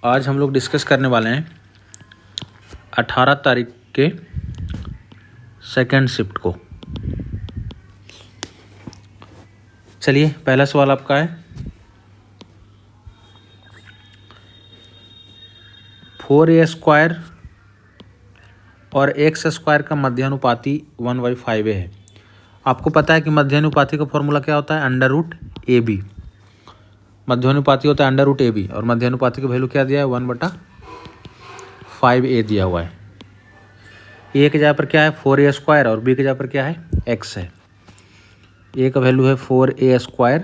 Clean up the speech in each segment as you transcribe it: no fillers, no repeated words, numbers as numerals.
आज हम लोग डिस्कस करने वाले हैं 18 तारीख के सेकेंड शिफ्ट को। चलिए, पहला सवाल आपका है 4a² और x² का मध्यानुपाती 1/5a है। आपको पता है कि मध्यानुपाती का फॉर्मूला क्या होता है? √ab। मध्यानुपाती होता है √ab और मध्यानुपाती का वैल्यू क्या दिया है? 1/5a दिया हुआ है। ए की जगह पर क्या है? 4a² और बी की जगह पर क्या है? x है। ए का वैल्यू है 4a²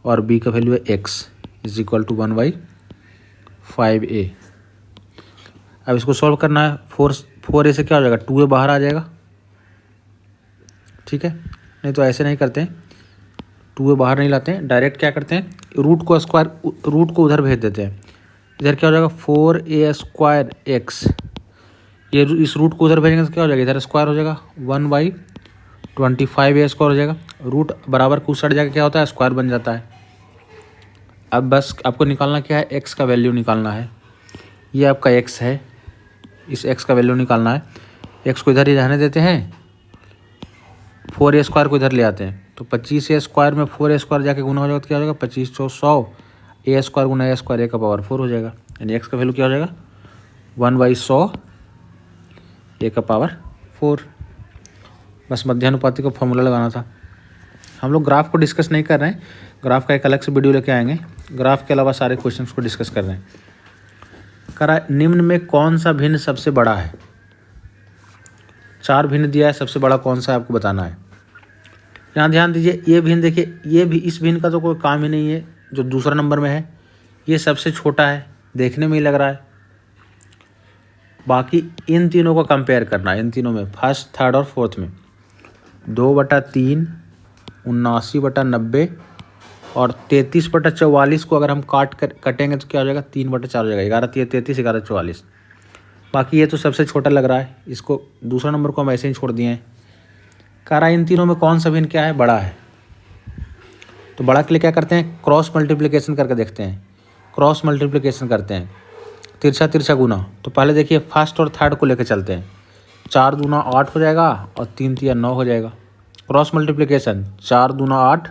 और बी का वैल्यू है x = 1/5a। अब इसको सॉल्व करना है। 4a से क्या हो जाएगा? 2a बाहर आ जाएगा, ठीक है। नहीं तो ऐसे नहीं करते हैं, 2a बाहर नहीं लाते हैं, डायरेक्ट क्या करते हैं, रूट को उधर भेज देते हैं। इधर क्या हो जाएगा? 4a² x, ये इस रूट को उधर भेजेंगे तो क्या हो जाएगा? इधर स्क्वायर हो जाएगा, 1/25a² हो जाएगा। रूट बराबर को उस साइड जाकर क्या होता है? स्क्वायर बन जाता है। अब बस आपको निकालना क्या है? x का वैल्यू निकालना है। ये आपका x है, इस x का वैल्यू निकालना है। x को इधर ही रहने देते हैं, 4a² को इधर ले आते हैं तो 25a² में 4a² जाके गुना हो जाएगा तो क्या हो जाएगा? 25 × 100 a² गुना a² a⁴ हो जाएगा। यानी x का वैल्यू क्या हो जाएगा? 1/100 a⁴। बस मध्यानुपाती का फॉर्मूला लगाना था। हम लोग ग्राफ को डिस्कस नहीं कर रहे हैं, ग्राफ का एक अलग से वीडियो लेके आएंगे। ग्राफ के अलावा सारे क्वेश्चंस को डिस्कस कर रहे हैं। निम्न में कौन सा भिन्न सबसे बड़ा है? 4 भिन्न दिया है, सबसे बड़ा कौन सा है आपको बताना है। यहाँ ध्यान दीजिए, ये भिन्न देखिए, ये भी इस भिन्न का तो कोई काम ही नहीं है जो दूसरा नंबर में है। ये सबसे छोटा है, देखने में ही लग रहा है। बाकी इन तीनों को कंपेयर करना है, इन तीनों में फर्स्ट, थर्ड और फोर्थ में 2/3, 79/90 और 33/44 को अगर हम कटेंगे तो क्या हो जाएगा? 3/4 हो जाएगा। 11×3 = 33, 11×4 = 44। बाकी ये तो सबसे छोटा लग रहा है, इसको दूसरा नंबर को हम ऐसे ही छोड़ दिए हैं। कह रहा है इन तीनों में कौन सा भिन्न क्या है? बड़ा है। तो बड़ा के लिए क्या करते हैं? क्रॉस मल्टीप्लिकेशन करके देखते हैं। क्रॉस मल्टीप्लिकेशन करते हैं, तिरछा गुना। तो पहले देखिए फर्स्ट और थर्ड को लेकर चलते हैं। 4 दूना 8 हो जाएगा और 3 तिया 9 हो जाएगा। क्रॉस मल्टीप्लिकेशन 4 दूना 8,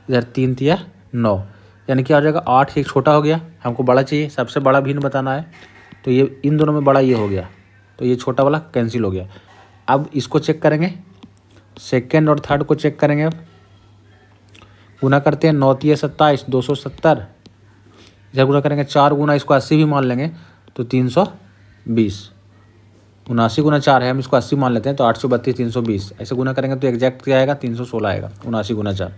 इधर 3 तिया 9, यानी क्या हो जाएगा? 8 एक छोटा हो गया, हमको बड़ा चाहिए, सबसे बड़ा भिन्न बताना है। तो ये इन दोनों में बड़ा ये हो गया, तो ये छोटा वाला कैंसिल हो गया। अब इसको चेक करेंगे, सेकेंड और थर्ड को चेक करेंगे। अब गुना करते हैं, 9 तिया 27, 270। इधर गुना करेंगे 4 गुना इसको 80 भी मान लेंगे तो 320। 79 गुना 4 है, हम इसको 80 मान लेते हैं तो 832, 320। ऐसे गुना करेंगे तो एग्जैक्ट क्या आएगा? 316 आएगा। 79 गुना 4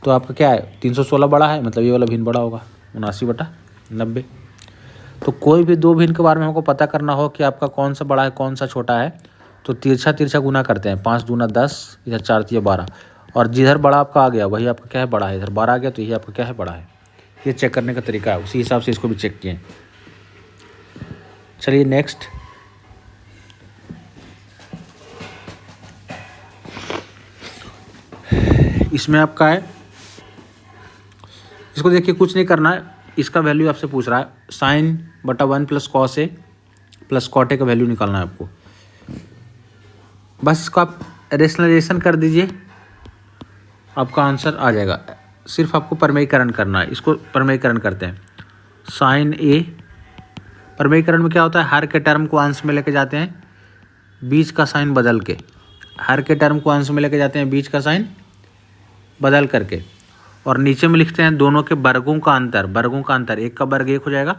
तो आपका क्या है? 316 बड़ा है, मतलब ये वाला भिन्न बड़ा होगा, 79/90। तो कोई भी दो भिन्न के बारे में हमको पता करना हो कि आपका कौन सा बड़ा है कौन सा छोटा है, तो तिरछा गुना करते हैं। 5 दूना 10, इधर 4 तिया 12 और जिधर बड़ा आपका आ गया वही आपका क्या है? बड़ा है। इधर 12 आ गया तो यही आपका क्या है? बड़ा है। ये चेक करने का तरीका है, उसी हिसाब से इसको भी चेक किए। चलिए नेक्स्ट, इसमें आपका है, इसको देखिए कुछ नहीं करना है, इसका वैल्यू आपसे पूछ रहा है। sin/1 + cos a + cot a का वैल्यू निकालना है आपको। बस इसको आप रेशनलाइजेशन कर दीजिए, आपका आंसर आ जाएगा। सिर्फ आपको परमेयीकरण करना है। इसको परमेयीकरण करते हैं। sin a, परमेयीकरण में क्या होता है? हर के टर्म को अंश में लेके जाते हैं, बीच का साइन बदल के। हर के टर्म को अंश में लेके जाते हैं, बीच का साइन बदल करके, और नीचे में लिखते हैं दोनों के वर्गों का अंतर। वर्गों का अंतर, 1 का वर्ग 1 हो जाएगा,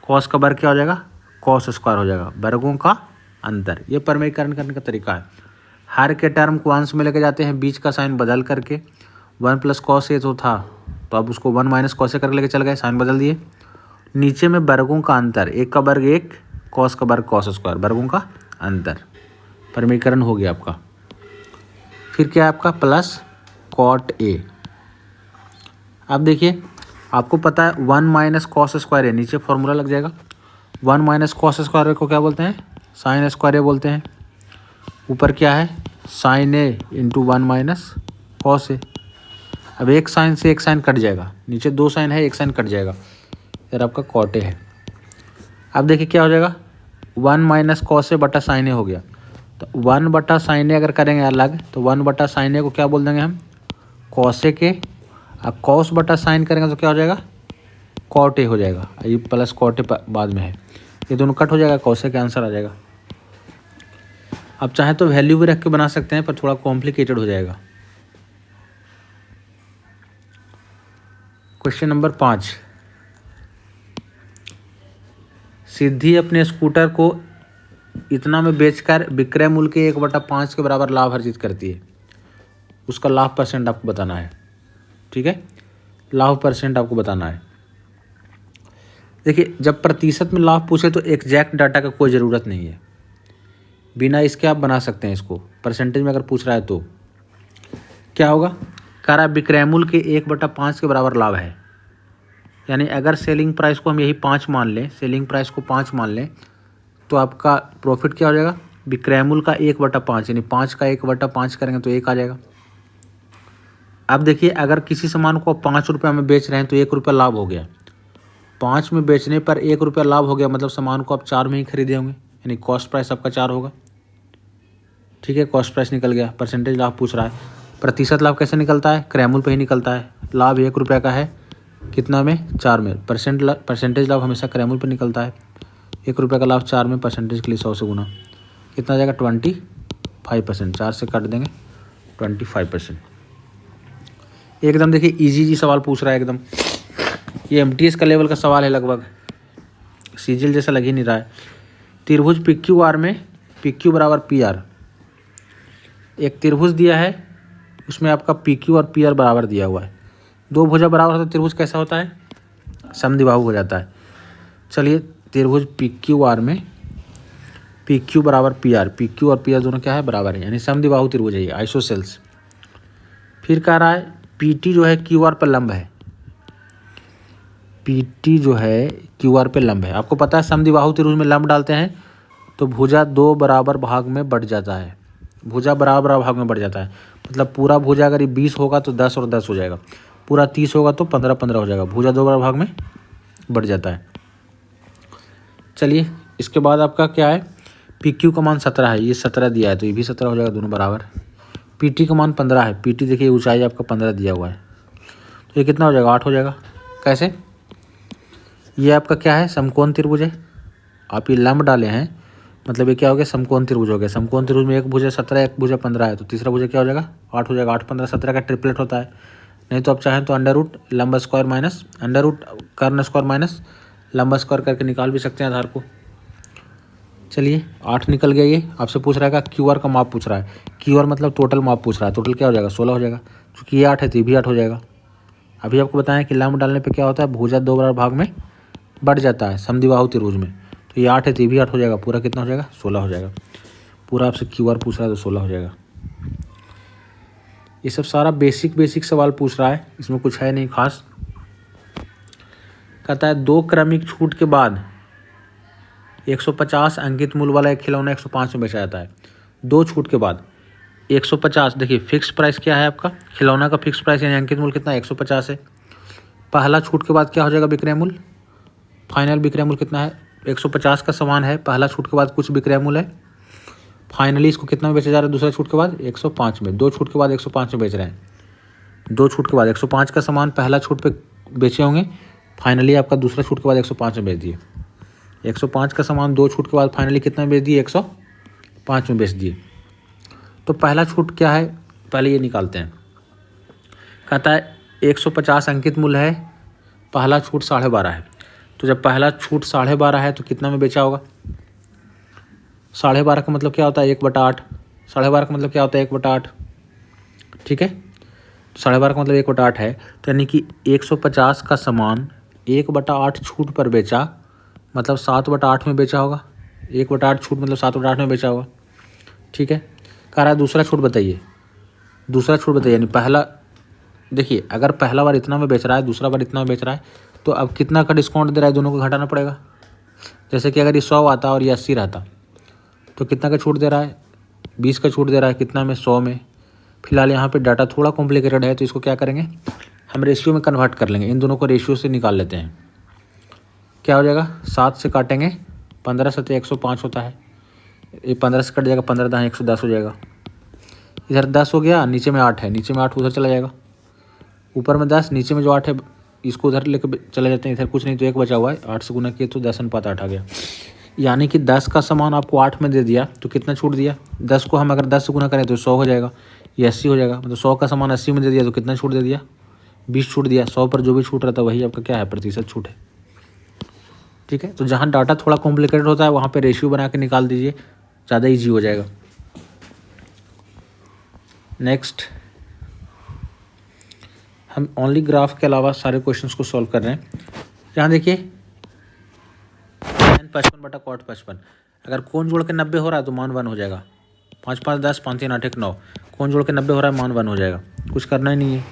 cos का वर्ग क्या हो जाएगा? cos² हो जाएगा। वर्गों का अंतर, ये परमेयीकरण करने का तरीका है। हर के टर्म को अंश में लेके जाते हैं, बीच का साइन बदल करके। 1 + cos a तो था, तो अब उसको 1 - cos a करके लेके चल गए, साइन बदल दिए। नीचे में वर्गों का अंतर, 1 का वर्ग 1, cos का वर्ग cos², वर्गों का अंतर, परमेयीकरण हो गया आपका। फिर क्या है आपका? Plus cot a। अब देखिए आपको पता है 1 - cos² है, नीचे फॉर्मूला लग जाएगा। 1 - cos² को क्या बोलते हैं? sin² a बोलते हैं। ऊपर क्या है? sin a × 1 - cos a। अब एक साइन से एक साइन कट जाएगा, नीचे 2 साइन है, एक साइन कट जाएगा। इधर आपका कॉट ए है। अब देखिए क्या हो जाएगा, 1 माइनस कॉस ए बटा साइन ए हो गया। तो 1 बटा साइन ए अगर करेंगे अलग तो 1 बटा साइन ए को क्या बोल देंगे हम, कॉस ए के। अब कॉस बटा साइन करेंगे तो क्या हो जाएगा, कॉट ए हो जाएगा। ये प्लस कॉट ए बाद में है, ये दोनों कट हो जाएगा, कॉस ए का आंसर आ जाएगा। आप चाहें तो वैल्यू भी रख के बना सकते हैं, पर थोड़ा कॉम्प्लिकेटेड हो जाएगा। क्वेश्चन नंबर 5, सिद्धि अपने स्कूटर को इतना में बेचकर विक्रय मूल्य के 1/5 के बराबर लाभ अर्जित करती है। उसका लाभ परसेंट आपको बताना है। ठीक है, लाभ परसेंट आपको बताना है। देखिए, जब प्रतिशत में लाभ पूछे तो एग्जैक्ट डाटा का कोई ज़रूरत नहीं है, बिना इसके आप बना सकते हैं इसको। परसेंटेज में अगर पूछ रहा है तो क्या होगा, करा विक्रय मूल्य के 1/5 के बराबर लाभ है। यानी अगर सेलिंग प्राइस को हम यही 5 मान लें, सेलिंग प्राइस को 5 मान लें, तो आपका प्रॉफिट क्या हो जाएगा, विक्रय मूल्य का 1/5, यानी 5 का 1/5 करेंगे तो 1 आ जाएगा। अब देखिए, अगर किसी सामान को आप 5 रुपये में बेच रहे हैं तो 1 रुपया लाभ हो गया। 5 में बेचने पर 1 रुपया लाभ हो गया, मतलब सामान को आप 4 में ही खरीदे होंगे, यानी कॉस्ट प्राइस आपका 4 होगा। ठीक है, कॉस्ट प्राइस निकल गया। परसेंटेज लाभ पूछ रहा है, प्रतिशत लाभ कैसे निकलता है, क्रय मूल्य पे ही निकलता है। लाभ 1 रुपये का है, कितना में, 4 में। परसेंटेज लाभ हमेशा क्रय मूल्य पर निकलता है। 1 रुपये का लाभ 4 में, परसेंटेज के लिए 100 से गुना, कितना आ जाएगा, 25%। 4 से काट देंगे, 25%। एकदम देखिए इजी सवाल पूछ रहा है एकदम। ये एमटीएस का लेवल का सवाल है, लगभग सीजीएल जैसा लग ही नहीं रहा है। त्रिभुज पीक्यू आर में पीक्यू बराबर पी आर, एक त्रिभुज दिया है, उसमें आपका पीक्यू और पी आर बराबर दिया हुआ है। दो भुजा बराबर होता है, त्रिभुज कैसा होता है, समद्विबाहु हो जाता है। चलिए, त्रिभुज पीक्यू आर में पीक्यू बराबर पी आर, पीक्यू और पी आर दोनों क्या है, बराबर है, यानी समद्विबाहु त्रिभुज है ये, आइसोसेल्स। फिर कह रहा है पीटी जो है क्यू आर पर लंब है, पीटी जो है क्यू आर पे लंब है। आपको पता है समद्विबाहु त्रिभुज में लंब डालते हैं तो भुजा 2 बराबर भाग में बढ़ जाता है, भुजा बराबर भाग में बढ़ जाता है। मतलब पूरा भुजा अगर ये 20 होगा तो 10 और 10 हो जाएगा, पूरा 30 होगा तो 15-15 हो जाएगा, भुजा 2 बराबर भाग में बढ़ जाता है। चलिए, इसके बाद आपका क्या है, पी क्यू का मान 17 है, ये 17 दिया है तो ये भी 17 हो जाएगा, दोनों बराबर। पी टी का मान 15 है, पी टी देखिए ऊंचाई आपका 15 दिया हुआ है, तो ये कितना हो जाएगा, 8 हो जाएगा। कैसे, ये आपका क्या है, समकोण त्रिभुज है, आप ये लंब डाले हैं, मतलब ये क्या हो गया, समकोण त्रिभुज हो गया। समकोण त्रिभुज में एक भुजा 17 एक भुजा 15 है, तो तीसरा भुजा क्या हो जाएगा, 8 हो जाएगा। 8 15 17 का ट्रिपलेट होता है। नहीं तो आप चाहें तो अंडर रूट लंब स्क्वायर माइनस अंडर रूट कर्ण स्क्वायर माइनस लंब स्क्वायर करके निकाल भी सकते हैं आधार को। चलिए, 8 निकल गया। ये आपसे पूछ रहा है क्यू आर का माप पूछ रहा है, क्यू आर मतलब टोटल माप पूछ रहा है, टोटल क्या हो जाएगा, 16 हो जाएगा। क्योंकि ये 8 है तो ये भी 8 हो जाएगा। अभी आपको बताएं कि लंब डालने पे क्या होता है, भुजा 2 बराबर भाग में बढ़ जाता है समद्विबाहु त्रिभुज में, तो ये 8 है तो ये भी 8 हो जाएगा, पूरा कितना हो जाएगा, 16 हो जाएगा। पूरा आपसे क्यू आर पूछ रहा है तो 16 हो जाएगा। ये सब सारा बेसिक सवाल पूछ रहा है, इसमें कुछ है नहीं खास। कहता है 2 क्रमिक छूट के बाद 150 अंकित मूल्य वाला एक खिलौना 105 में बेचा जाता है। 2 छूट के बाद 150, देखिए फिक्स प्राइस क्या है आपका, खिलौना का फिक्स प्राइस यानी अंकित मूल्य कितना, 150 है। पहला छूट के बाद क्या हो जाएगा, विक्रय मूल्य, फाइनल विक्रय मूल्य कितना है, 150 का सामान है, पहला छूट के बाद कुछ विक्रय मूल्य है, फाइनली इसको कितना में बेचा जा रहा है, दूसरा छूट के बाद 105 में। 2 छूट के बाद 105 में बेच रहे हैं। 2 छूट के बाद 105 का सामान पहला छूट पे बेचे होंगे, फाइनली आपका दूसरा छूट के बाद 105 में बेच दिए। 105 का सामान 2 छूट के बाद फाइनली कितना में बेच दिए, 105 में बेच दिए। तो पहला छूट क्या है, पहले ये निकालते हैं। कहता है 150 अंकित मूल्य है, पहला छूट 12.5 है। तो जब पहला छूट 12.5 है तो कितना में बेचा होगा, 12.5 का मतलब क्या होता है, 1/8। 12.5 का मतलब क्या होता है, 1/8। ठीक है, 12.5 का मतलब 1/8 है, तो यानी कि 150 का सामान 1/8 छूट पर बेचा, मतलब 7/8 में बेचा होगा। 1/8 छूट मतलब 7/8 में बेचा होगा। ठीक है, कह रहा है दूसरा छूट बताइए, दूसरा छूट बताइए। यानी पहला, देखिए अगर पहला बार इतना में बेच रहा है, दूसरा बार इतना में बेच रहा है, तो अब कितना का डिस्काउंट दे रहा है, दोनों को घटाना पड़ेगा। जैसे कि अगर ये 100 आता और ये 80 रहता तो कितना का छूट दे रहा है, 20 का छूट दे रहा है, कितना में, 100 में। फिलहाल यहाँ पे डाटा थोड़ा कॉम्प्लिकेटेड है, तो इसको क्या करेंगे, हम रेशियो में कन्वर्ट कर लेंगे। इन दोनों को रेशियो से निकाल लेते हैं। क्या हो जाएगा, 7 से काटेंगे 15 7 105 होता है, ये 15 से कट जाएगा, 15 दाएँ 110 हो जाएगा। इधर 10 हो गया, नीचे में 8 है, नीचे में 8 उधर चला जाएगा, ऊपर में 10, नीचे में जो 8 है इसको उधर लेकर चले जाते हैं, इधर कुछ नहीं तो 1 बचा हुआ है, 8 से गुना किए तो 10/8 आ गया। यानी कि 10 का सामान आपको 8 में दे दिया तो कितना छूट दिया, 10 को हम अगर 10 से गुना करें तो 100 हो जाएगा, ये 80 हो जाएगा। मतलब 100 का सामान 80 में दे दिया तो कितना छूट दे दिया, 20 छूट दिया। 100 पर जो भी छूट रहा था वही आपका क्या है, प्रतिशत छूट है। ठीक है, तो जहाँ डाटा थोड़ा कॉम्प्लिकेटेड होता है वहाँ पे रेशियो बना के निकाल दीजिए, ज़्यादा ईजी हो जाएगा। नेक्स्ट, हम ओनली ग्राफ के अलावा सारे क्वेश्चंस को सॉल्व कर रहे हैं। यहाँ देखिए tan 55/cot 55, अगर कोण जोड़ के 90 हो रहा है तो मान 1 हो जाएगा। 5 5 10, 5 3 8 1 9, कोण जोड़ के 90 हो रहा है, मान 1 हो जाएगा, कुछ करना ही नहीं है।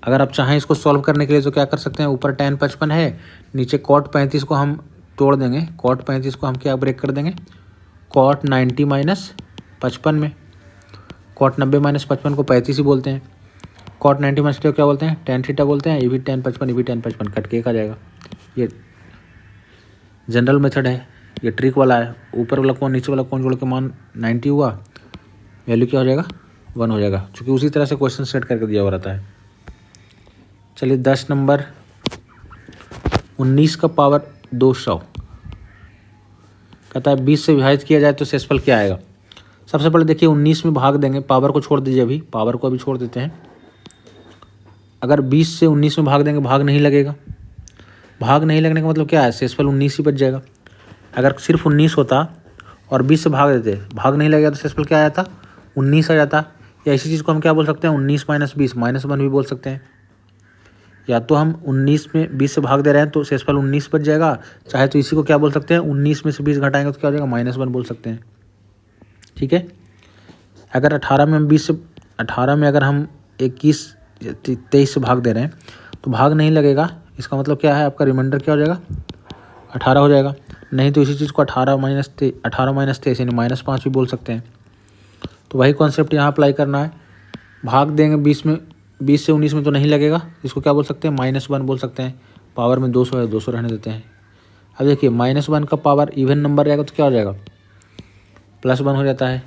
अगर आप चाहें इसको सॉल्व करने के लिए तो क्या कर सकते हैं, ऊपर tan 55 है, नीचे cot 35 को हम तोड़ देंगे, cot 35 को हम क्या ब्रेक कर देंगे, cot 90 माइनस 55 में, cot 90 माइनस 55 को 35 ही बोलते हैं, cot 90 माइनस क्या बोलते हैं, tan थीटा बोलते हैं, ये भी tan 55, ये भी tan 55, कट के एक आ जाएगा। ये जनरल मेथड है, ये ट्रिक वाला है। ऊपर वाला कोण नीचे वाला कोण जोड़ के मान 90 हुआ, वैल्यू क्या हो जाएगा, 1 हो जाएगा, क्योंकि उसी तरह से क्वेश्चन सेट करके दिया हुआ रहता है। चलिए 10 नंबर, 19 का पावर 200 कहता है 20 से विभाजित किया जाए तो शेषफल क्या आएगा। सबसे पहले देखिए 19 में भाग देंगे, पावर को छोड़ दीजिए, अभी पावर को अभी छोड़ देते हैं। अगर 20 से 19 में भाग देंगे, भाग नहीं लगेगा, भाग नहीं लगने का मतलब क्या है, शेषफल 19 ही बच जाएगा। अगर सिर्फ 19 होता और 20 से भाग देते, भाग नहीं लगेगा तो शेषफल क्या आ जाता, 19 आ जाता। या इसी चीज़ को हम क्या बोल सकते हैं, 19 माइनस 20 -1 भी बोल सकते हैं। या तो हम 19 में 20 से भाग दे रहे हैं तो शेषफल 19 बच जाएगा, चाहे तो इसी को क्या बोल सकते हैं, 19 में से 20 घटाएंगे तो क्या हो जाएगा, -1 बोल सकते हैं। ठीक है, अगर 18 में हम 20 से 18 में अगर हम 21 23 से भाग दे रहे हैं तो भाग नहीं लगेगा, इसका मतलब क्या है, आपका रिमाइंडर क्या हो जाएगा, 18 हो जाएगा। नहीं तो इसी चीज़ को 18 माइनस 23 यानी -5 भी बोल सकते हैं। तो वही कॉन्सेप्ट यहाँ अप्लाई करना है, भाग देंगे 20 से 19 में तो नहीं लगेगा, इसको क्या बोल सकते हैं, -1 बोल सकते हैं। पावर में 200 है, 200 रहने देते हैं। अब देखिए -1 का पावर इवन नंबर रहेगा तो क्या हो जाएगा, +1 हो जाता है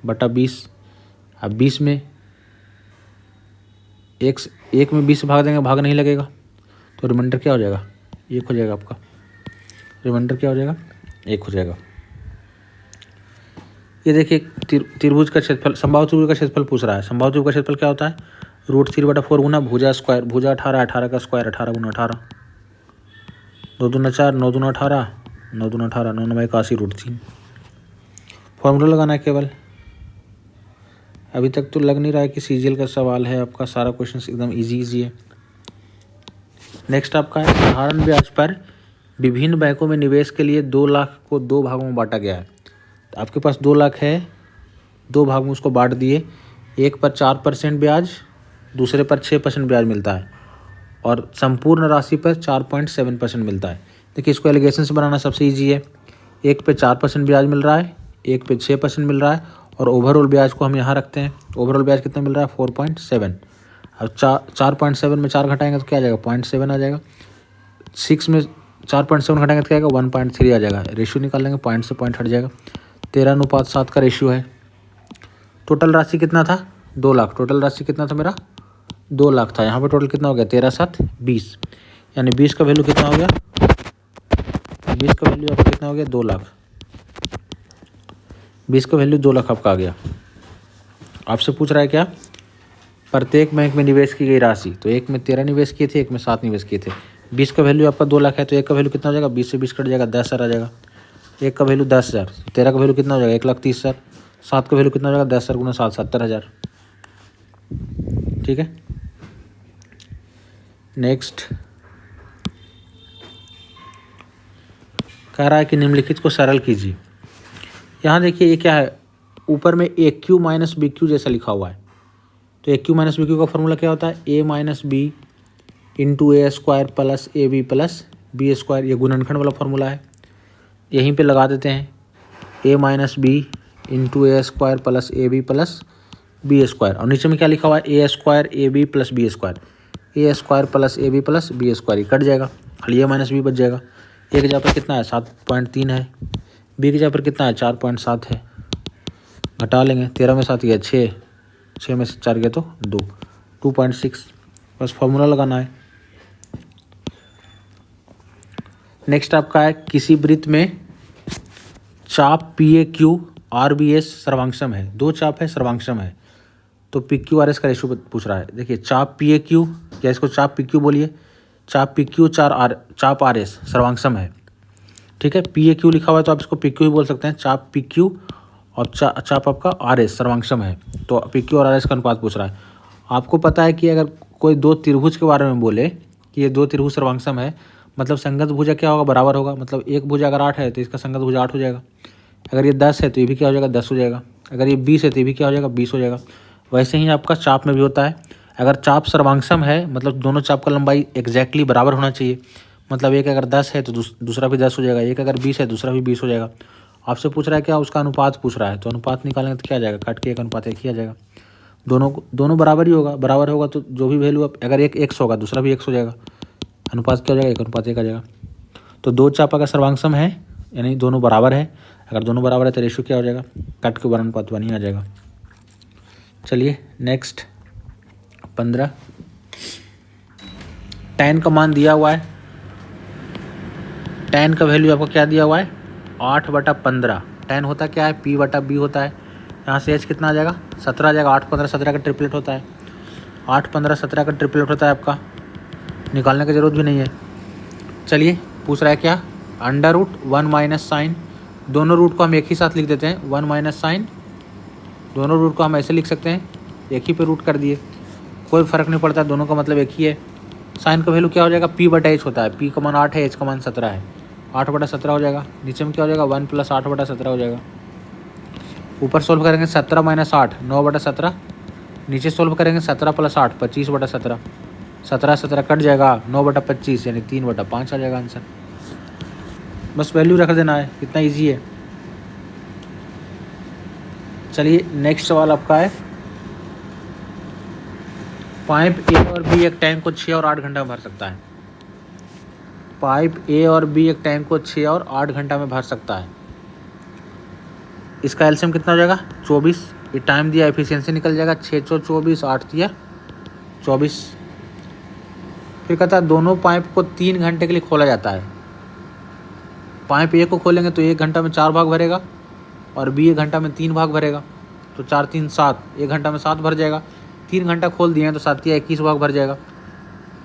बटा 20। अब 20 में एक में 20 से भाग देंगे, भाग नहीं लगेगा, तो रिमाइंडर क्या हो जाएगा, 1 हो जाएगा। आपका रिमाइंडर क्या हो जाएगा, 1 हो जाएगा। ये देखिए त्रिभुज का क्षेत्रफल, समबाहु त्रिभुज का क्षेत्रफल पूछ रहा है। समबाहु त्रिभुज का क्षेत्रफल क्या होता है, √3/4 गुना भुजा स्क्वायर, भुजा 18, 18 का स्क्वायर 18 गुना 18, 2 दूना 4, 9 दूना 18, 9 दूना 18, 9 9 81 √3। फॉर्मूला लगाना है केवल। अभी तक तो लग नहीं रहा है कि सीजीएल का सवाल है, आपका सारा क्वेश्चन एकदम इजी है। नेक्स्ट आपका है, साधारण ब्याज पर विभिन्न बैंकों में निवेश के लिए 2 लाख को 2 भागों में बांटा गया है। तो आपके पास 2 लाख है, 2 भाग में उसको बांट दिए, एक पर 4% ब्याज, दूसरे पर 6% ब्याज मिलता है और संपूर्ण राशि पर 4.7% मिलता है। देखिए इसको एलिगेशन से बनाना सबसे ईजी है, एक पे 4% ब्याज मिल रहा है, एक पे 6% मिल रहा है और ओवरऑल ब्याज को हम यहाँ रखते हैं। ओवरऑल ब्याज कितना मिल रहा है, 4.7। अब 4.7 में 4 घटाएंगे तो क्या आ जाएगा, 0.7 आ जाएगा। 6 में 4.7 घटाएंगे तो क्या आएगा, 1.3 आ जाएगा। रेशियो निकाल लेंगे, पॉइंट से पॉइंट हट जाएगा। 13:7 का रेशियो है। टोटल राशि कितना था, 2 लाख। टोटल राशि कितना था मेरा, 2 लाख था। यहाँ पे टोटल कितना हो गया, 13 7 20, यानी 20 का वैल्यू कितना हो गया, 20 का वैल्यू आपका कितना हो गया, 2 लाख। 20 का वैल्यू 2 लाख आपका आ गया। आपसे पूछ रहा है क्या, प्रत्येक बैंक में निवेश की गई राशि, तो एक में 13 निवेश किए थे, एक में 7 निवेश किए थे। 20 का वैल्यू आपका 2 लाख है, तो एक का वैल्यू कितना हो जाएगा, 20 से 20 कट जाएगा, 10,000 आ जाएगा। एक का वैल्यू 10,000, 13 का वैल्यू कितना हो जाएगा, 1,30,000। 7 का वैल्यू कितना हो जाएगा, 10,000 गुना 7, 70,000। ठीक है, नेक्स्ट कह रहा है कि निम्नलिखित को सरल कीजिए। यहाँ देखिए ये क्या है, ऊपर में AQ माइनस BQ जैसा लिखा हुआ है। तो AQ माइनस BQ का फॉर्मूला क्या होता है, A minus B into A square plus AB plus B square. ये गुणनखंड वाला फॉर्मूला है, यहीं पे लगा देते हैं। A minus B into A square plus AB plus B square. और नीचे में क्या लिखा हुआ है, A square AB plus B square. A square plus AB plus B square, ये कट जाएगा, खाली A माइनस B बच जाएगा। ए की जगह पर कितना है 7.3 है, बी की जगह पर कितना है 4.7 है, घटा लेंगे 13 में 7 गया 6, 6 में से 4 गया तो 2, 2.6। बस फॉर्मूला लगाना है। नेक्स्ट आपका है किसी वृत्त में चाप P A Q R B S सर्वांगसम है। दो चाप है सर्वांगसम है, तो पी क्यू आर एस का रेशो पूछ रहा है। देखिए चाप पी ए क्यू, या इसको चाप पी क्यू बोलिए, चाप पी क्यू चाप आर एस सर्वांगसम है। ठीक है, पी ए क्यू लिखा हुआ है तो आप इसको पी क्यू ही बोल सकते हैं। चाप पी क्यू और चाप आपका आर एस सर्वांगसम है, तो पी क्यू और आर एस का अनुपात पूछ रहा है। आपको पता है कि अगर कोई दो त्रिभुज के बारे में बोले कि ये दो त्रिभुज सर्वांगसम है, मतलब संगत भुजा क्या होगा, बराबर होगा। मतलब एक भुजा अगर 8 है तो इसका संगत भुजा 8 हो जाएगा। अगर ये 10 है तो ये भी क्या हो जाएगा 10 हो जाएगा। अगर ये 20 है तो ये भी क्या हो जाएगा 20 हो जाएगा। वैसे ही आपका चाप में भी होता है। अगर चाप सर्वांगसम है मतलब दोनों चाप का लंबाई एग्जैक्टली बराबर होना चाहिए। मतलब एक अगर 10 है तो दूसरा भी 10 हो जाएगा, एक अगर 20 है दूसरा भी 20 हो जाएगा। आपसे पूछ रहा है क्या, उसका अनुपात पूछ रहा है, तो अनुपात निकालेंगे तो क्या आ जाएगा, काट के 1:1 ही आ जाएगा। दोनों बराबर ही होगा, बराबर होगा तो जो भी वैल्यू अगर एक x होगा दूसरा भी x हो जाएगा, अनुपात क्या हो जाएगा 1:1 आ जाएगा। तो दो चाप अगर सर्वांगसम है यानी दोनों बराबर है, अगर दोनों बराबर है तो रेशो क्या हो जाएगा, काट के 1:1 ही आ जाएगा। चलिए नेक्स्ट 15, tan का मान दिया हुआ है। tan का वैल्यू आपको क्या दिया हुआ है 8/15। tan होता क्या है p/b होता है। यहाँ से h कितना आ जाएगा 17 आ जाएगा। 8, 15, 17 का ट्रिपलेट होता है। 8, 15, 17 का ट्रिपलेट होता है आपका, निकालने की ज़रूरत भी नहीं है। चलिए पूछ रहा है क्या, √1 - साइन। दोनों रूट को हम एक ही साथ लिख देते हैं, 1 - साइन। दोनों रूट को हम ऐसे लिख सकते हैं, एक ही पे रूट कर दिए, कोई फ़र्क नहीं पड़ता, दोनों का मतलब एक ही है। साइन का वैल्यू क्या हो जाएगा p/h होता है। p का मान 8 है, h का मान 17 है, 8/17 हो जाएगा। नीचे में क्या हो जाएगा 1 + 8/17 हो जाएगा। ऊपर सोल्व करेंगे 17 - 8 9/17। नीचे सोल्व करेंगे 17 + 8 25/17। 17 17 कट जाएगा, 9/25 यानी 3/5 आ जाएगा आंसर। बस वैल्यू रख देना है, कितना इजी है। चलिए नेक्स्ट सवाल आपका है, पाइप ए और बी एक टैंक को 6 और 8 घंटा में भर सकता है। पाइप ए और बी एक टैंक को 6 और 8 घंटा में भर सकता है। इसका एलसीएम कितना हो जाएगा 24। ये टाइम दिया, एफिशिएंसी निकल जाएगा 6 × 24 8 × 24। फिर कहता है दोनों पाइप को 3 घंटे के लिए खोला जाता है। पाइप ए को खोलेंगे तो 1 घंटा में 4 भाग भरेगा और बी 1 घंटा में 3 भाग भरेगा, तो 4 × 3 = 7, 1 घंटा में 7 भर जाएगा। 3 घंटा खोल दिए हैं तो 7 × 21 भाग भर जाएगा।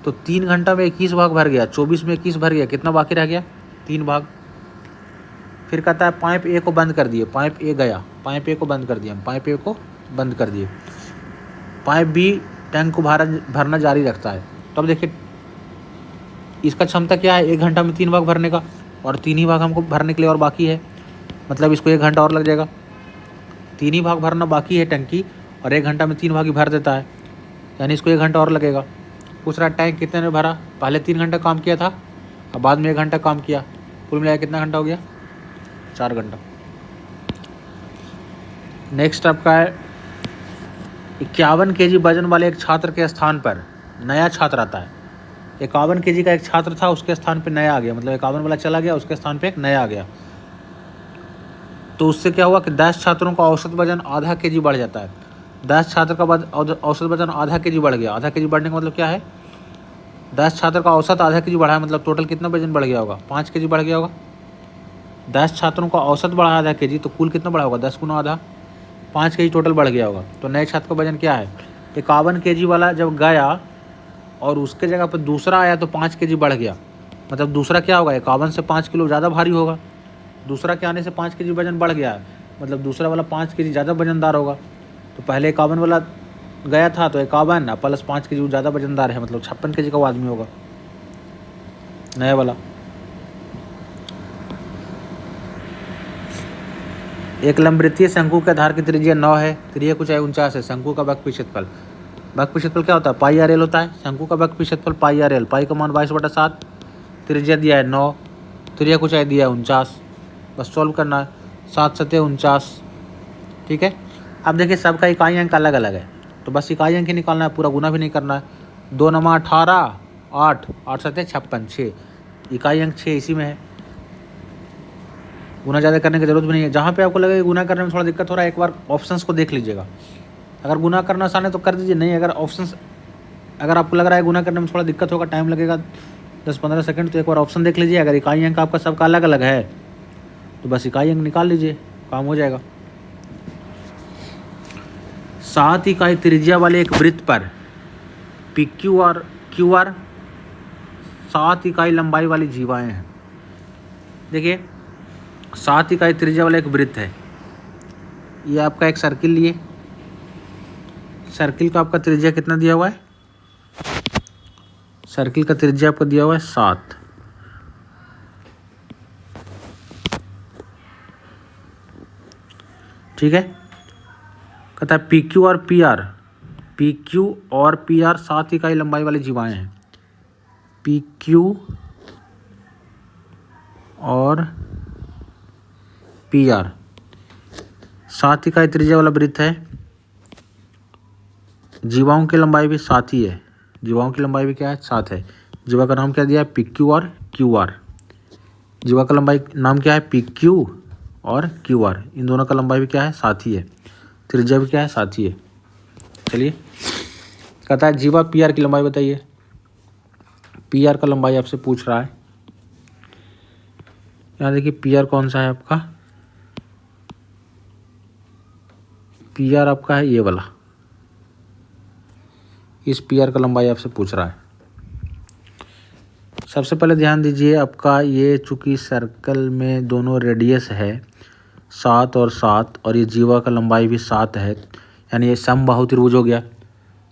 तो 3 घंटा में 21 भाग भर गया, 24 में 21 भर गया, कितना बाकी रह गया 3 भाग। फिर कहता है पाइप ए को बंद कर दिए। पाइप ए गया, पाइप ए को बंद कर दिया, पाइप ए को बंद कर दिए। पाइप बी टैंक को भरना जारी रखता है। तो अब देखिए इसका क्षमता क्या है 1 घंटा में 3 भाग भरने का, और 3 ही भाग हमको भरने के लिए और बाकी है, मतलब इसको 1 घंटा और लग जाएगा। 3 ही भाग भरना बाकी है टंकी, और 1 घंटा में 3 भाग ही भर देता है, यानी इसको 1 घंटा और लगेगा। पूछ रहा टैंक कितने में भरा, पहले 3 घंटा काम किया था और बाद में 1 घंटा काम किया, कुल मिलाकर कितना घंटा हो गया 4 घंटा। नेक्स्ट आपका है 51 kg वजन वाले एक छात्र के स्थान पर नया छात्र आता है। 51 kg का एक छात्र था, उसके स्थान पे नया आ गया, मतलब 51 वाला चला गया, उसके स्थान पे एक नया आ गया। तो उससे क्या हुआ कि 10 छात्रों का औसत वजन आधा kg बढ़ जाता है। 10 छात्र का औसत वजन आधा kg बढ़ गया। आधा kg बढ़ने का मतलब क्या है, 10 छात्र का औसत आधा kg बढ़ा है, मतलब टोटल कितना वजन बढ़ गया होगा 5 kg बढ़ गया होगा। 10 छात्रों का औसत बढ़ा आधा kg, तो कुल कितना बढ़ा होगा 10 × आधा, 5 kg टोटल बढ़ गया होगा। तो नए छात्र का वजन क्या है 51 kg वाला जब गया और उसके जगह पर दूसरा आया तो 5 kg बढ़ गया, मतलब दूसरा क्या होगा 51 से 5 किलो ज़्यादा भारी होगा। दूसरा के आने से 5 kg वजन बढ़ गया है, मतलब दूसरा वाला 5 kg ज़्यादा वजनदार होगा। तो पहले 51 वाला गया था तो 51 प्लस 5 kg ज़्यादा वजनदार है, मतलब 56 kg का वो आदमी होगा नया वाला। एक लंबवृत्तीय शंकु के आधार की त्रिज्या 9 है, त्रिज्या कुछ 49 है। शंकु का वक्र क्षेत्रफल, वक्र क्षेत्रफल क्या होता है πr/l होता है। शंकु का वक्र क्षेत्रफल πr/l, पाई का मान 22/7, त्रिज्या दिया है 9, त्रिज्या कुछ दिया है 49। बस सॉल्व करना है, 7 × 7 = 49। ठीक है, अब देखिए सबका इकाई अंक अलग अलग है, तो बस इकाई अंक ही निकालना है, पूरा गुना भी नहीं करना है। 2 × 9 = 18, 8, 8 × 7 = 56, 6 इकाई अंक 6 इसी में है। गुना ज़्यादा करने की ज़रूरत भी नहीं है। जहाँ पे आपको लगे गुना करने में थोड़ा दिक्कत हो रहा है, एक बार ऑप्शंस को देख लीजिएगा। अगर गुना करना आसान है तो कर दीजिए, नहीं अगर ऑप्शंस अगर आपको लग रहा है गुना करने में थोड़ा दिक्कत होगा, टाइम लगेगा 10-15 सेकंड, तो एक बार ऑप्शन देख लीजिए। अगर इकाई अंक आपका सबका अलग अलग है तो बस इकाई अंक निकाल लीजिए, काम हो जाएगा। 7 इकाई त्रिज्या वाले एक वृत्त पर PQ और QR 7 इकाई लंबाई वाली जीवाएं हैं। देखिए 7 इकाई त्रिज्या वाला एक वृत्त है, ये आपका एक सर्किल लिए, सर्किल का आपका त्रिज्या कितना दिया हुआ है, सर्किल का त्रिज्या आपको दिया हुआ है 7। ठीक है, कहता है PQ और PR 7 इकाई लंबाई वाली जीवाएं हैं। PQ और PR 7 इकाई त्रिज्या वाला वृत्त है, जीवाओं की लंबाई भी 7 ही है, जीवाओं की लंबाई भी क्या है 7 है। जीवा का नाम क्या दिया है PQ और QR, जीवा का लंबाई नाम क्या है PQ और QR, इन दोनों का लंबाई भी क्या है 7 ही है, त्रिज्या भी क्या है 7 ही है। चलिए कहता है जीवा PR की लंबाई बताइए, PR का लंबाई आपसे पूछ रहा है। यहाँ देखिए PR कौन सा है आपका, PR आपका है ये वाला, इस PR का लंबाई आपसे पूछ रहा है। सबसे पहले ध्यान दीजिए आपका ये चूँकि सर्कल में दोनों रेडियस है 7 और 7 और ये जीवा का लंबाई भी 7 है, यानी ये समबाहु त्रिभुज हो गया।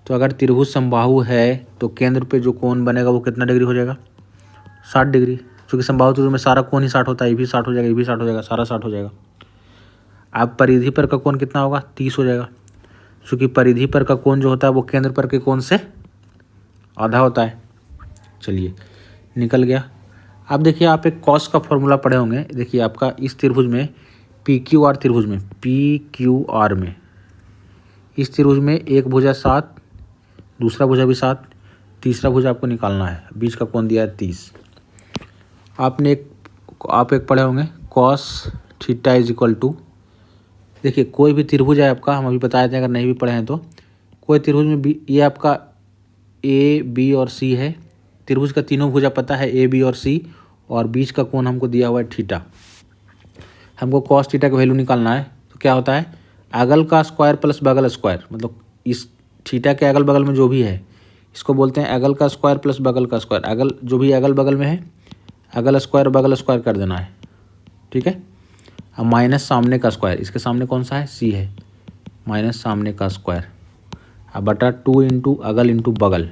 तो अगर त्रिभुज समबाहु है तो केंद्र पे जो कोण बनेगा वो कितना डिग्री हो जाएगा 60 डिग्री। चूँकि समबाहु त्रिभुज में सारा कोण ही 60 होता है, ये भी 60 हो जाएगा, ये भी 60 हो जाएगा, सारा 60 हो जाएगा। अब परिधि पर का कोण कितना होगा 30 हो जाएगा, क्योंकि परिधि पर का कोण जो होता है वो केंद्र पर के कोण से आधा होता है। चलिए निकल गया। अब देखिए आप एक कॉस का फॉर्मूला पढ़े होंगे, देखिए आपका इस त्रिभुज में PQR त्रिभुज में PQR में इस त्रिभुज में एक भुजा 7, दूसरा भुजा भी 7, तीसरा भुजा आपको निकालना है, बीच का कोण दिया है 30। आप एक पढ़े होंगे cos theta is equal to, देखिए कोई भी त्रिभुज है आपका, हम अभी बताए थे अगर नहीं भी पढ़े हैं तो, कोई त्रिभुज में ये आपका A B और C है, त्रिभुज का तीनों भुजा पता है A B और C, और बीच का कोण हमको दिया हुआ है थीटा। हमको कॉस थीटा का वैल्यू निकालना है, तो क्या होता है अगल का स्क्वायर प्लस बगल स्क्वायर, मतलब इस थीटा के अगल बगल में जो भी है इसको बोलते हैं अगल का स्क्वायर प्लस बगल का स्क्वायर। अगल जो भी अगल बगल में है अगल स्क्वायर बगल स्क्वायर कर देना है, ठीक है। अब माइनस सामने का स्क्वायर, इसके सामने कौन सा है C है, माइनस सामने का स्क्वायर, अब बटा 2 इंटू अगल इंटू बगल,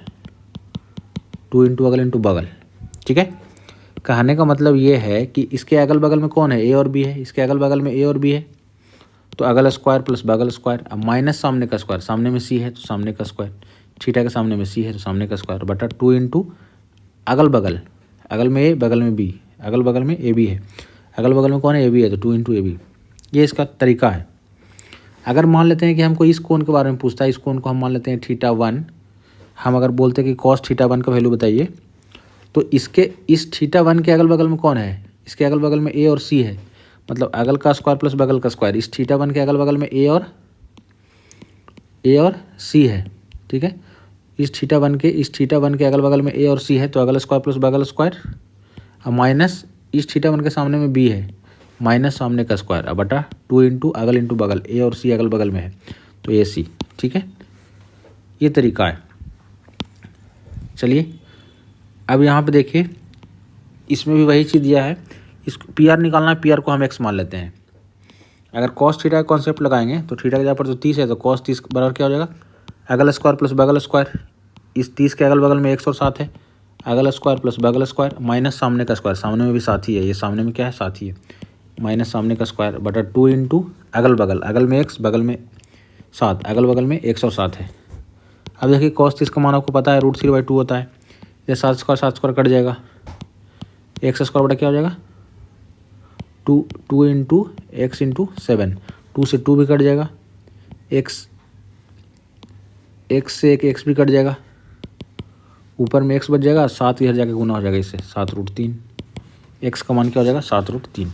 2 इंटू अगल इंटू बगल, ठीक है। कहने का मतलब ये है कि इसके अगल बगल में कौन है A और B है, इसके अगल बगल में A और B है, तो अगल स्क्वायर प्लस बगल स्क्वायर। अब माइनस सामने का स्क्वायर, सामने में C है तो सामने का स्क्वायर, थीटा के सामने में C है तो सामने का स्क्वायर, बटा 2 इंटू अगल बगल, अगल में A बगल में B, अगल बगल में AB है, अगल बगल में कौन है AB है तो 2 इंटू AB। ये इसका तरीका है। अगर मान लेते हैं कि हमको इस कोण के बारे में पूछता है, इस कोण को हम मान लेते हैं θ1, हम अगर बोलते हैं कि cos θ1 का वैल्यू बताइए, तो इसके इस θ1 के अगल बगल में कौन है, इसके अगल बगल में A और C है, मतलब अगल का स्क्वायर प्लस बगल का स्क्वायर, इस θ1 के अगल बगल में A और C है, ठीक है। इस θ1 के अगल बगल में A और C है, तो अगल स्क्वायर प्लस बगल स्क्वायर, अब माइनस इस θ1 के सामने में B है, माइनस सामने का स्क्वायर, अब बटा 2 इंटू अगल इंटू बगल, A और C अगल बगल में है तो AC, ठीक है। ये तरीका है। चलिए अब यहाँ पे देखिए इसमें भी वही चीज़ दिया है, इस PR निकालना है, PR को हम X मान लेते हैं। अगर cos थीटा का कॉन्सेप्ट लगाएंगे तो थीटा की जगह पर तो 30 है, तो cos 30 बराबर क्या हो जाएगा अगल स्क्वायर प्लस बगल स्क्वायर, इस 30 के अगल बगल में 1 और 7 है, अगल स्क्वायर प्लस बगल स्क्वायर माइनस सामने का स्क्वायर, सामने में भी 7 ही है, ये सामने में क्या है 7 ही है, माइनस सामने का स्क्वायर बटा 2 इंटू अगल बगल, अगल में x बगल में 7, अगल बगल में 1 और 7 है। अब देखिए cos 30 का मान आपको पता है √3/2 होता है, ये 7 स्क्वायर कट जाएगा, x स्क्वायर बटा क्या हो जाएगा 2 इंटू एक्स इंटू 7, 2 से 2 भी कट जाएगा, x से एक x भी कट जाएगा, ऊपर में x बच जाएगा, 7 इधर जाके गुना हो जाएगा इससे, 7√3, x का मान क्या हो जाएगा 7√3,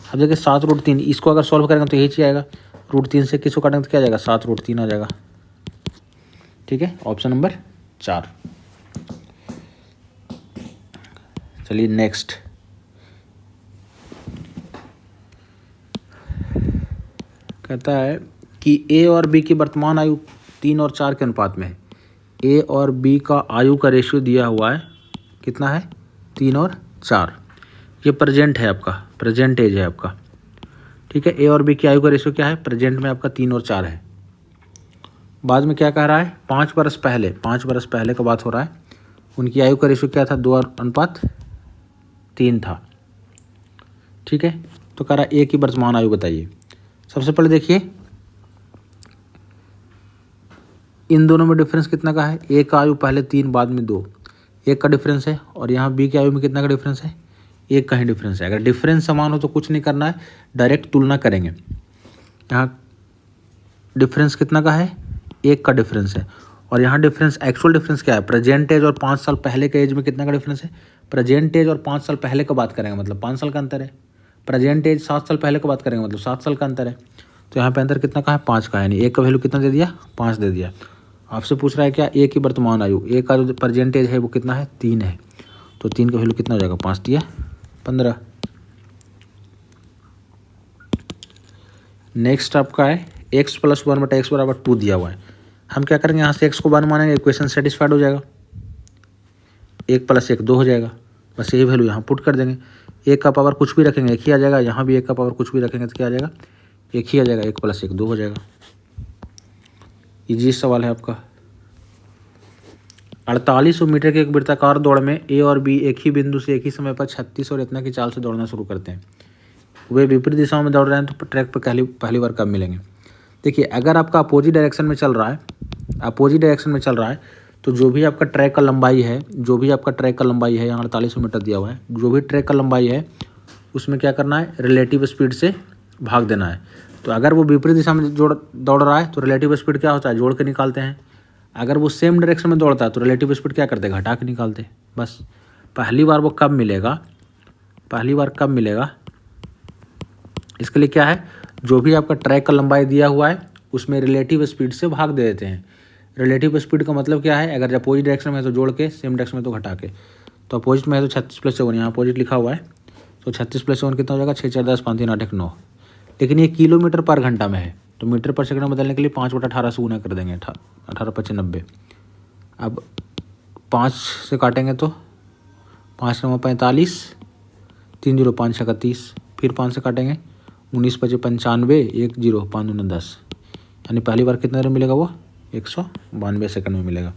अब देखिए 7√3, इसको अगर सॉल्व करेंगे तो यही चीज़ आएगा। √3 से किसको काटेंगे तो क्या आ जाएगा, 7√3 आ जाएगा। ठीक है, ऑप्शन नंबर 4। चलिए नेक्स्ट, कहता है कि ए और बी की वर्तमान आयु 3 और 4 के अनुपात में है। ए और बी का आयु का रेशियो दिया हुआ है, कितना है, 3 और 4। ये प्रेजेंट है आपका, प्रेजेंट एज है आपका। ठीक है, ए और बी की आयु का रेशियो क्या है, प्रेजेंट में आपका 3 और 4 है। बाद में क्या कह रहा है, 5 बरस पहले, 5 बरस पहले का बात हो रहा है, उनकी आयु का रेशियो क्या था, 2:3 था। ठीक है, तो कह रहा है ए की वर्तमान आयु बताइए। सबसे पहले देखिए इन दोनों में डिफरेंस कितना का है, ए का आयु पहले 3 बाद में 2, 1 का डिफरेंस है, और यहाँ बी की आयु में कितना का डिफरेंस है, 1 का ही डिफरेंस है। अगर डिफरेंस समान हो तो कुछ नहीं करना है, डायरेक्ट तुलना करेंगे। यहाँ डिफरेंस कितना का है, 1 का डिफरेंस है, और यहाँ डिफरेंस, एक्चुअल डिफरेंस क्या है, प्रेजेंट एज और 5 साल पहले के एज में कितना का डिफरेंस है। प्रेजेंट एज और 5 साल पहले का बात करेंगे मतलब 5 साल का अंतर है। प्रेजेंट एज 7 साल पहले का बात करेंगे मतलब 7 साल का अंतर है। तो यहाँ पे अंतर कितना का है, 5 का है, यानी 1 का वैल्यू कितना दे दिया, 5 दे दिया। आपसे पूछ रहा है क्या, ए की वर्तमान आयु, ए का जो प्रेजेंट एज है वो कितना है, 3 है, तो 3 का वैल्यू कितना हो जाएगा, 5 दिया 15। नेक्स्ट आपका है x + 1/x = 2 दिया हुआ है। हम क्या करेंगे, यहाँ से x को 1 मानेंगे, इक्वेशन सेटिस्फाइड हो जाएगा, 1 + 1 2 हो जाएगा। बस यही वैल्यू यहाँ पुट कर देंगे। 1 का पावर कुछ भी रखेंगे 1 ही आ जाएगा, यहाँ भी 1 का पावर कुछ भी रखेंगे तो क्या आ जाएगा, 1 ही आ जाएगा। 1 + 1 2 हो जाएगा। इजी सवाल है आपका। 4800 मीटर के एक वृत्ताकार दौड़ में ए और बी एक ही बिंदु से एक ही समय पर 36 और इतना की चाल से दौड़ना शुरू करते हैं। वे विपरीत दिशाओं में दौड़ रहे हैं, तो ट्रैक पर पहली बार कब मिलेंगे। देखिए अगर आपका अपोजिट डायरेक्शन में चल रहा है, अपोजिट डायरेक्शन में चल रहा है, तो जो भी आपका ट्रैक का लंबाई है, जो भी आपका ट्रैक का लंबाई है, यहाँ 4800 मीटर दिया हुआ है, जो भी ट्रैक का लंबाई है उसमें क्या करना है, रिलेटिव स्पीड से भाग देना है। तो अगर वो विपरीत दिशा में दौड़ रहा है तो रिलेटिव स्पीड क्या होता है, जोड़ के निकालते हैं। अगर वो सेम डायरेक्शन में दौड़ता है तो रिलेटिव स्पीड क्या करते हैं, घटा के निकालते। बस पहली बार वो कब मिलेगा, पहली बार कब मिलेगा, इसके लिए क्या है, जो भी आपका ट्रैक का लंबाई दिया हुआ है उसमें रिलेटिव स्पीड से भाग दे देते हैं। रिलेटिव स्पीड का मतलब क्या है, अगर अपोजिट डायरेक्शन में है तो जोड़ के, सेम डायरेक्शन में तो घटा के। तो अपोजिट में है तो 36 + 7, यहाँ अपोजिट लिखा हुआ है, तो 36 + 7 कितना हो जाएगा, 6 × 4 = 10, 5 × 3 = 8 × 9। लेकिन ये किलोमीटर पर घंटा में है, तो मीटर पर सेकंड में बदलने के लिए 5/18 से गुना कर देंगे, 18×5 = 90। अब 5 से काटेंगे तो 5 × 9 = 45, 3 0 5 × 30, फिर 5 से काटेंगे 19 × 5 = 95, 1 0 5 × 10, यानी पहली बार कितने देर में मिलेगा वो, 192 सेकंड में मिलेगा।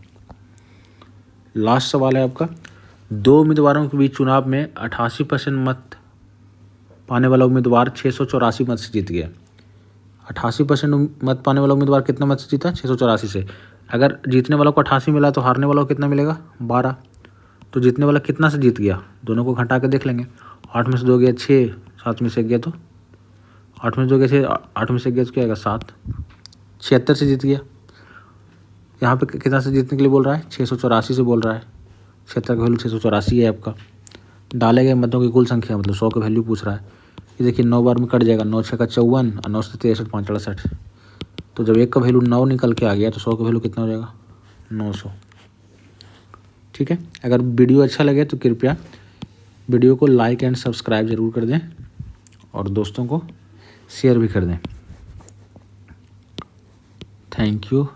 लास्ट सवाल है आपका, 2 उम्मीदवारों के बीच चुनाव में 88% मत पाने वाला उम्मीदवार 684 मत से जीत गया। 88% मत पाने वाला उम्मीदवार कितना मत से जीता, 684 से। अगर जीतने वालों को 88 मिला तो हारने वालों को कितना मिलेगा, 12। तो जीतने वाला कितना से जीत गया, दोनों को घटा के देख लेंगे। 8 में से 2 गया 6, 7 में से 1 गया तो 8 में से 2 गया 6, 8 में से 1 गया तो क्या आएगा 7, 76 से जीत गया। यहाँ पे कितना से जीतने के लिए बोल रहा है, 684 से बोल रहा है। 76 का वैल्यू 684 है आपका। डाले गए मतों की कुल संख्या मतलब 100 का वैल्यू पूछ रहा है। ये देखिए 9 बार में कट जाएगा, 9 × 6 = 54 और 9 से 63 5 × 68। तो जब 1 का वैल्यू 9 निकल के आ गया तो 100 का वैल्यू कितना हो जाएगा, 900। ठीक है, अगर वीडियो अच्छा लगे तो कृपया वीडियो को लाइक एंड सब्सक्राइब ज़रूर कर दें और दोस्तों को शेयर भी कर दें। Thank you.